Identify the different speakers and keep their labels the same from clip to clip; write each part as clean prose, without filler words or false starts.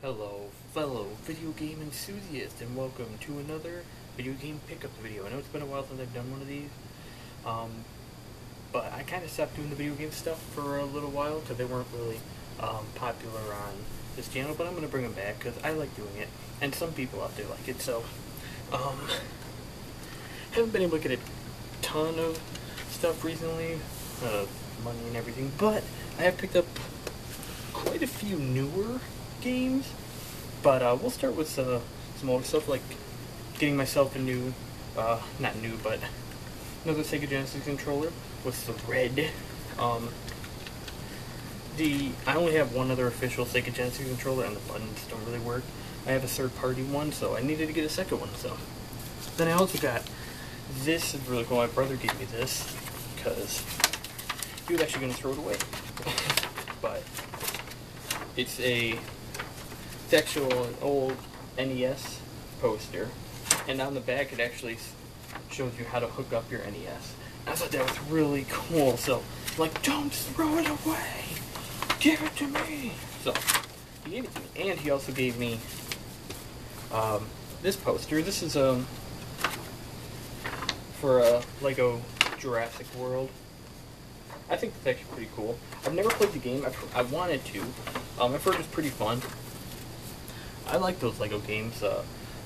Speaker 1: Hello, fellow video game enthusiasts, and welcome to another video game pickup video. I know it's been a while since I've done one of these, but I kind of stopped doing the video game stuff for a little while because they weren't really popular on this channel, but I'm going to bring them back because I like doing it, and some people out there like it, so haven't been able to get a ton of stuff recently, money and everything, but I have picked up quite a few newer games, but we'll start with some older stuff, like getting myself a new, not new, but another Sega Genesis controller with the red. I only have one other official Sega Genesis controller, and the buttons don't really work. I have a third-party one, so I needed to get a second one. So then I also got this. Is really cool. My brother gave me this because he was actually going to throw it away, but it's actual old NES poster, and on the back it actually shows you how to hook up your NES. I thought that was really cool, so like, don't throw it away, give it to me. So he gave it to me, and he also gave me this poster. This is for Lego Jurassic World. I think it's actually pretty cool. I've never played the game. I wanted to. I've heard it's pretty fun. I like those Lego games.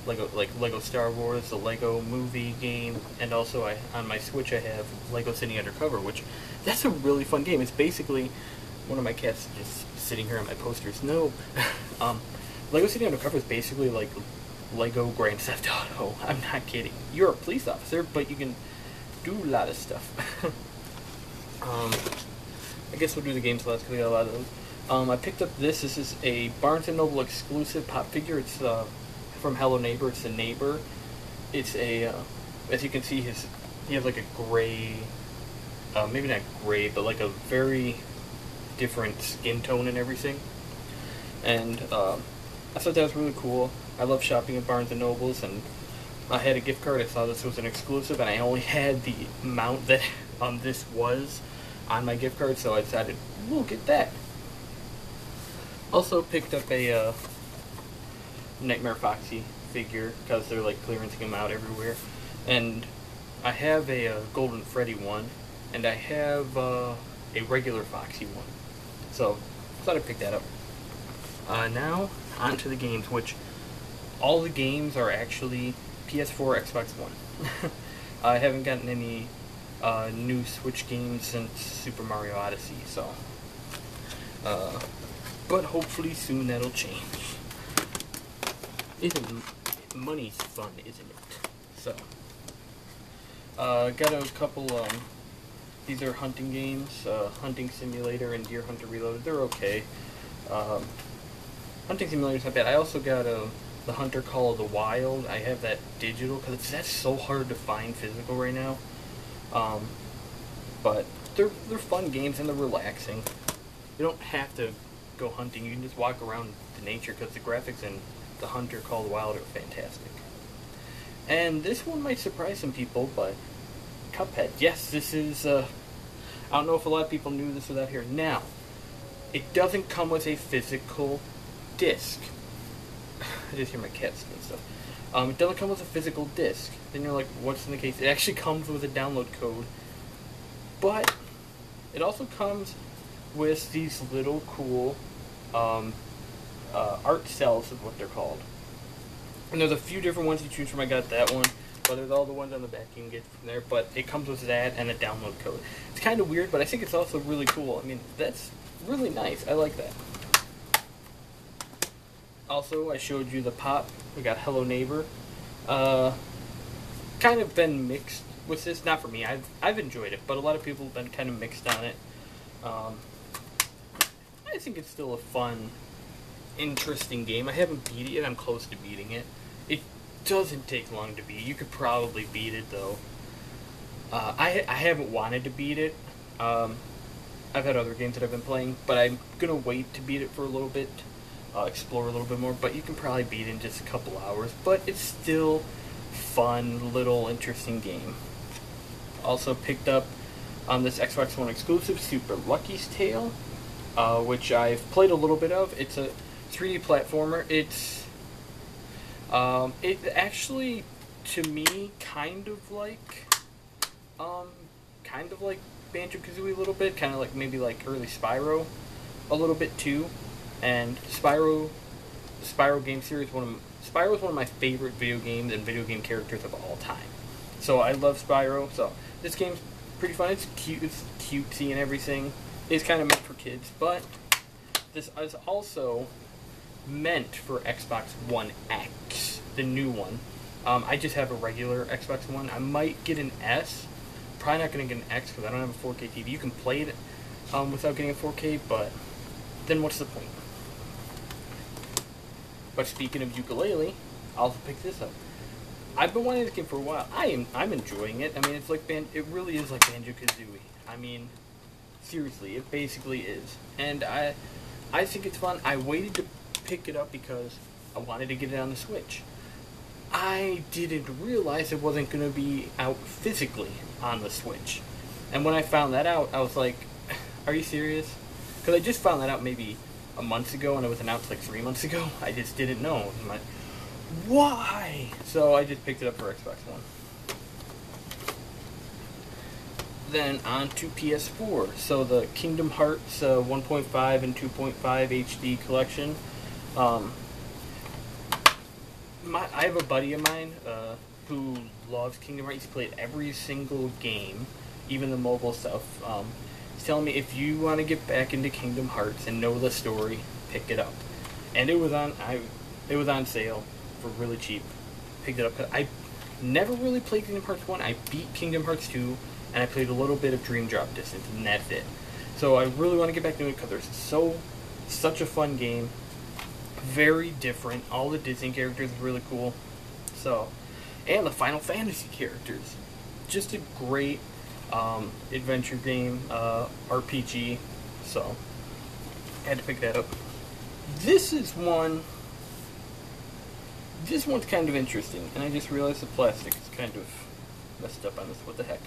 Speaker 1: Lego Star Wars, the Lego movie game, and also on my Switch I have Lego City Undercover, which that's a really fun game. It's basically one of my cats just sitting here on my posters. No, Lego City Undercover is basically like Lego Grand Theft Auto. I'm not kidding. You're a police officer, but you can do a lot of stuff. I guess we'll do the games last because we got a lot of those. I picked up this. This is a Barnes & Noble exclusive pop figure. It's from Hello Neighbor. It's a neighbor. It's a, as you can see, he has like a gray, maybe not gray, but like a very different skin tone and everything. And I thought that was really cool. I love shopping at Barnes & Nobles, and I had a gift card. I saw this was an exclusive, and I only had the amount that this was on my gift card, so I decided we'll get that. Also picked up a Nightmare Foxy figure because they're like clearancing them out everywhere, and I have a Golden Freddy one, and I have a regular Foxy one, so I thought I'd pick that up. Now on to the games, which all the games are actually PS4, Xbox One. I haven't gotten any new Switch games since Super Mario Odyssey, so but hopefully soon that'll change. Money's fun, isn't it? So got a couple these are hunting games, Hunting Simulator and Deer Hunter Reloaded. They're okay. Hunting Simulator's not bad. I also got the Hunter Call of the Wild. I have that digital because that's so hard to find physical right now. But they're fun games, and they're relaxing. You don't have to go hunting. You can just walk around the nature because the graphics in the Hunter Call of the Wild are fantastic. And this one might surprise some people, but Cuphead. Yes, this is, I don't know if a lot of people knew this was out here. Now, it doesn't come with a physical disc. I just hear my cat and stuff. It doesn't come with a physical disc. Then you're like, what's in the case? It actually comes with a download code. But it also comes with these little cool art cells is what they're called. And there's a few different ones you choose from. I got that one, but there's all the ones on the back you can get from there. But it comes with that and a download code. It's kind of weird, but I think it's also really cool. I mean, that's really nice. I like that. Also, I showed you the pop. We got Hello Neighbor. Kind of been mixed with this. Not for me. I've enjoyed it, but a lot of people have been kind of mixed on it. I think it's still a fun, interesting game. I haven't beat it yet. I'm close to beating it. It doesn't take long to beat. You could probably beat it though. I haven't wanted to beat it. I've had other games that I've been playing, but I'm gonna wait to beat it for a little bit. Explore a little bit more, but you can probably beat it in just a couple hours. But it's still fun, little interesting game. Also picked up this Xbox One exclusive, Super Lucky's Tale, which I've played a little bit of. It's 3D platformer. It actually, to me, kind of like Banjo-Kazooie a little bit, kind of like maybe like early Spyro, a little bit too. And Spyro game series, Spyro is one of my favorite video games and video game characters of all time. So I love Spyro. So this game's pretty fun. It's cute, it's cutesy and everything. It's kind of meant for kids, but this is also meant for Xbox One X, the new one. I just have a regular Xbox One. I might get an S. Probably not going to get an X because I don't have a 4K TV. You can play it without getting a 4K, but then what's the point? But speaking of ukulele, I'll also pick this up. I've been wanting this game for a while. I'm enjoying it. I mean, it's like it really is like Banjo-Kazooie. I mean, seriously, it basically is. And I think it's fun. I waited to pick it up because I wanted to get it on the Switch. I didn't realize it wasn't going to be out physically on the Switch. And when I found that out, I was like, are you serious? Because I just found that out maybe a month ago, and it was announced like 3 months ago. I just didn't know. I'm like, why? So I just picked it up for Xbox One. Then on to PS4. So the Kingdom Hearts 1.5 and 2.5 HD collection. I have a buddy of mine who loves Kingdom Hearts. He's played every single game, even the mobile stuff. He's telling me if you want to get back into Kingdom Hearts and know the story, pick it up. And it was on sale for really cheap. Picked it up because I never really played Kingdom Hearts 1. I beat Kingdom Hearts 2, and I played a little bit of Dream Drop Distance, and that's it. So I really want to get back to it because there's such a fun game. Very different. All the Disney characters are really cool. So, and the Final Fantasy characters. Just a great adventure game, RPG. So, I had to pick that up. This one's kind of interesting, and I just realized the plastic is kind of messed up on this. What the heck?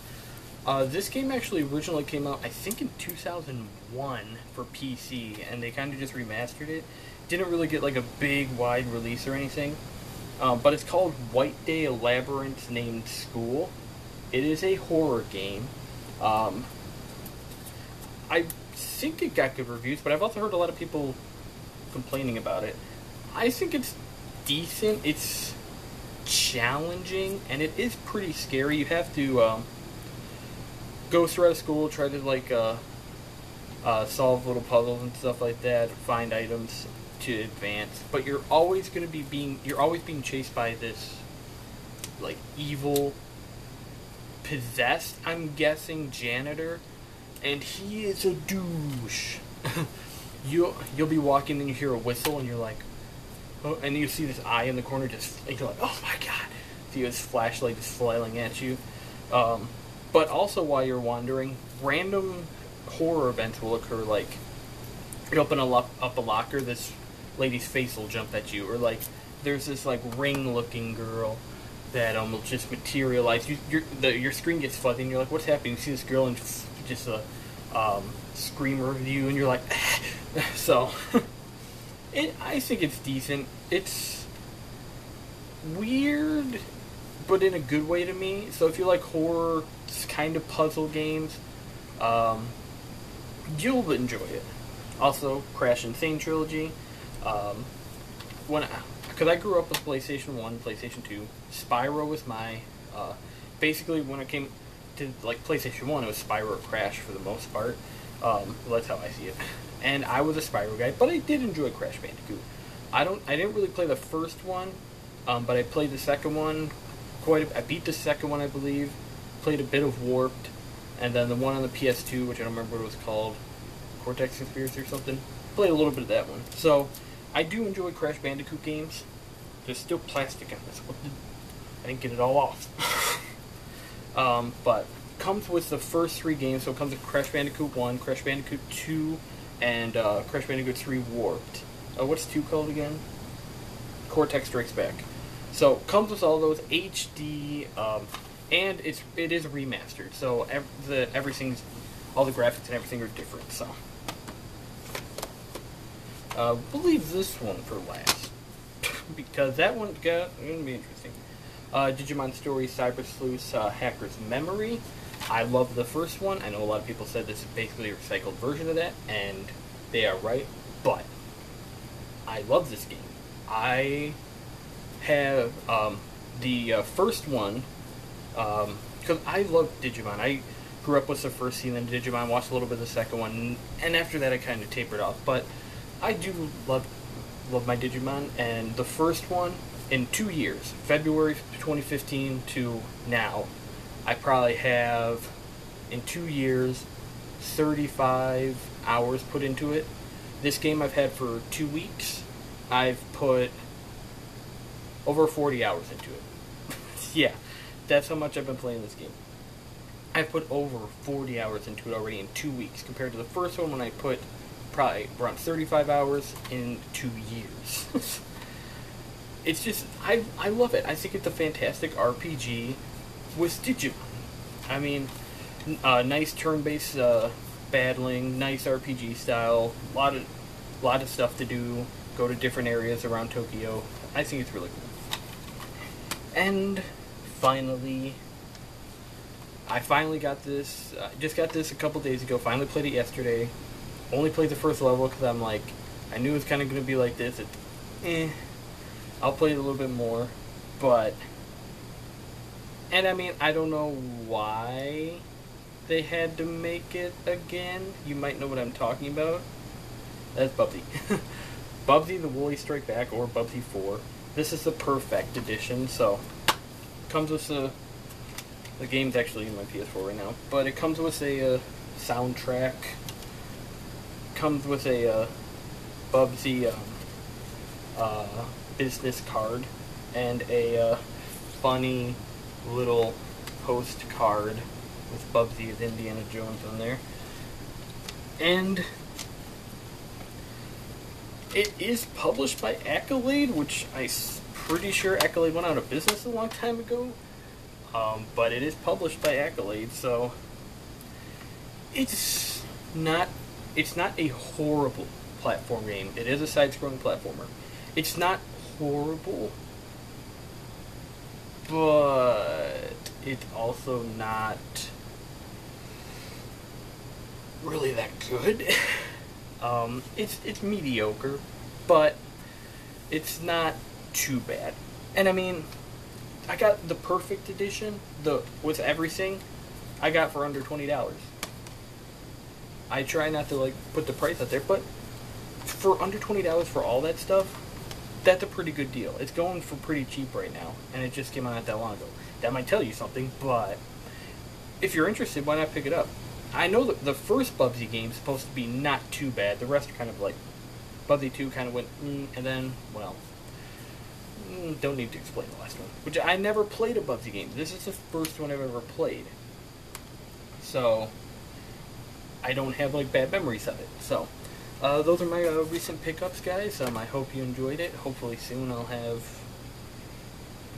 Speaker 1: This game actually originally came out, I think, in 2001 for PC, and they kind of just remastered it. Didn't really get like a big, wide release or anything, but it's called White Day: A Labyrinth Named School. It is a horror game. I think it got good reviews, but I've also heard a lot of people complaining about it. I think it's decent. It's challenging, and it is pretty scary. You have to go throughout school, try to solve little puzzles and stuff like that, find items to advance. But you're always being chased by this like evil, possessed, I'm guessing, janitor, and he is a douche. You'll be walking and you hear a whistle and you're like, oh, and you see this eye in the corner and you're like, oh my god. See his flashlight just flailing at you. But also while you're wandering, random horror events will occur, like you open up a locker, this lady's face will jump at you, or like there's this like ring-looking girl that will just materialize. Your screen gets fuzzy and you're like, what's happening? You see this girl and just a screamer of you, and you're like, so I think it's decent. It's weird, but in a good way to me. So if you like horror kind of puzzle games, you'll enjoy it. Also, Crash Insane Trilogy. Because I grew up with PlayStation 1, PlayStation 2. Spyro was my... basically, when it came to like PlayStation 1, it was Spyro or Crash for the most part. Well, that's how I see it. And I was a Spyro guy, but I did enjoy Crash Bandicoot. I didn't really play the first one, but I played the second one I beat the second one, I believe. Played a bit of Warped, and then the one on the PS2, which I don't remember what it was called, Cortex Conspiracy or something. Played a little bit of that one. So, I do enjoy Crash Bandicoot games. There's still plastic in this. I didn't get it all off. But comes with the first 3 games. So it comes with Crash Bandicoot 1, Crash Bandicoot 2, and Crash Bandicoot 3 Warped. What's 2 called again? Cortex Strikes Back. So comes with all those HD, and it is remastered. So all the graphics and everything are different. So We'll leave this one for last. Because that one's going to be interesting. Digimon Story, Cyber Sleuth's Hacker's Memory. I love the first one. I know a lot of people said this is basically a recycled version of that, and they are right. But I love this game. I have the first one, because I love Digimon. I grew up with the first season of Digimon, watched a little bit of the second one, and after that I kind of tapered off. But I do love my Digimon, and the first one, in 2 years, February 2015 to now, I probably have, in 2 years, 35 hours put into it. This game I've had for 2 weeks. I've put over 40 hours into it. Yeah, that's how much I've been playing this game. I've put over 40 hours into it already in 2 weeks, compared to the first one when I put probably around 35 hours in 2 years. It's just, I love it. I think it's a fantastic RPG with Digimon. I mean, nice turn-based battling, nice RPG style, lot of stuff to do, go to different areas around Tokyo. I think it's really cool. And finally, I finally got this, just got this a couple days ago, finally played it yesterday. Only played the first level because I'm like, I knew it was kind of going to be like this. I'll play it a little bit more, but, and I mean, I don't know why they had to make it again. You might know what I'm talking about. That's Buffy. Buffy the Woolly Strike Back, or Buffy 4. This is the perfect edition, so, comes with the game's actually in my PS4 right now, but it comes with a soundtrack, comes with a Bubsy business card, and a funny little postcard with Bubsy as Indiana Jones on there. And it is published by Accolade, which I'm pretty sure Accolade went out of business a long time ago. But it is published by Accolade, so it's not a horrible platform game. It is a side-scrolling platformer. It's not horrible, but it's also not really that good. It's mediocre, but it's not too bad. And I mean, I got the perfect edition, with everything, I got for under $20. I try not to like put the price out there, but for under $20 for all that stuff, that's a pretty good deal. It's going for pretty cheap right now, and it just came out not that long ago. That might tell you something, but if you're interested, why not pick it up? I know that the first Bubsy game is supposed to be not too bad. The rest are kind of like, Bubsy 2 kind of went, and then, well, don't need to explain the last one. Which, I never played a Bubsy game. This is the first one I've ever played. So, I don't have, like, bad memories of it. So, those are my recent pickups, guys. I hope you enjoyed it. Hopefully soon I'll have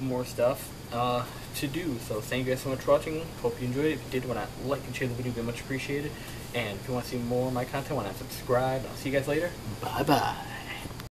Speaker 1: more stuff to do. So thank you guys so much for watching. Hope you enjoyed it. If you did, why not like and share the video, it'd be much appreciated. And if you want to see more of my content, why not subscribe. I'll see you guys later. Bye-bye.